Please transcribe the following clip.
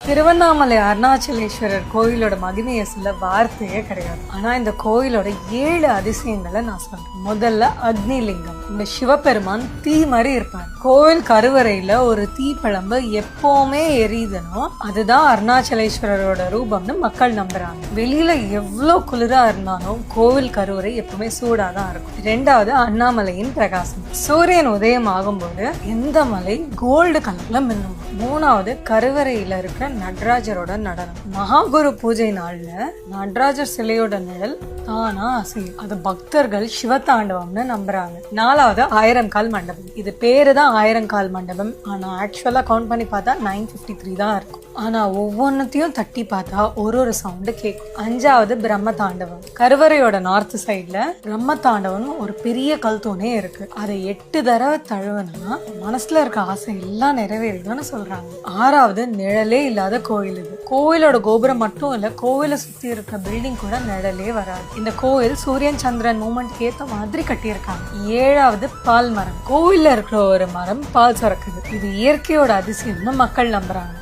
திருவண்ணாமலை அருணாச்சலேஸ்வரர் கோயிலோட மகிமையை சொல்ல வார்த்தையே கிடையாது. ஆனா இந்த கோயிலோட 7 அதிசயங்களை நான் சொல்றேன். முதல்ல அக்னிலிங்கம். இந்த சிவபெருமான் தீ மாதிரி இருப்பார். கோவில் கருவறையில ஒரு தீப்பழம்பு எப்பவுமே எரியுதுனோ அதுதான் அருணாச்சலேஸ்வரரோட ரூபம்னு மக்கள் நம்புறாங்க. வெளியில எவ்வளவு குளிரா இருந்தாலும் கோவில் கருவறை எப்பவுமே சூடாதான் இருக்கும். 2வது அண்ணாமலையின் பிரகாசம். சூரியன் உதயம் ஆகும்போது எந்த மலை கோல்டு கலர்ல மின்னும். 3வது கருவறையில இருக்கிற நடராஜரோட நடனம். மகாகுரு பூஜை நாள்ல நடராஜர் சிலையோட நிழல் தானா அசையும். அது பக்தர்கள் சிவதாண்டவம்னு நம்புறாங்க. 4வது 1000 கால் மண்டபம். இது பேரு தான் 1000 கால் மண்டபம். ஆனா ஆக்சுவலா கவுண்ட் பண்ணி பார்த்தா 953 தான் இருக்கும். ஆனா ஒவ்வொன்னத்தையும் தட்டி பார்த்தா ஒரு சவுண்டு கேட்கும். 5வது பிரம்ம தாண்டவம். கருவறையோட நார்த் சைட்ல பிரம்ம தாண்டவம் ஒரு பெரிய கல் தூணே இருக்கு. அதை 8 தடவை தழுவுனா மனசுல இருக்க ஆசை எல்லாம் நிறைவேறிடும்னு சொல்றாங்க. 6வது நிழலே இல்லாத கோயில். இது கோவிலோட கோபுரம் மட்டும் இல்ல, கோவிலை சுத்தி இருக்கிற பில்டிங் கூட நிழலே வராது. இந்த கோவில் சூரியன் சந்திரன் மூமெண்ட் ஏத்த மாதிரி கட்டியிருக்காங்க. 7வது பால் மரம். கோவில்ல இருக்கிற ஒரு மரம் பால் சுரக்குது. இது இயற்கையோட அதிசயம்னு மக்கள் நம்புறாங்க.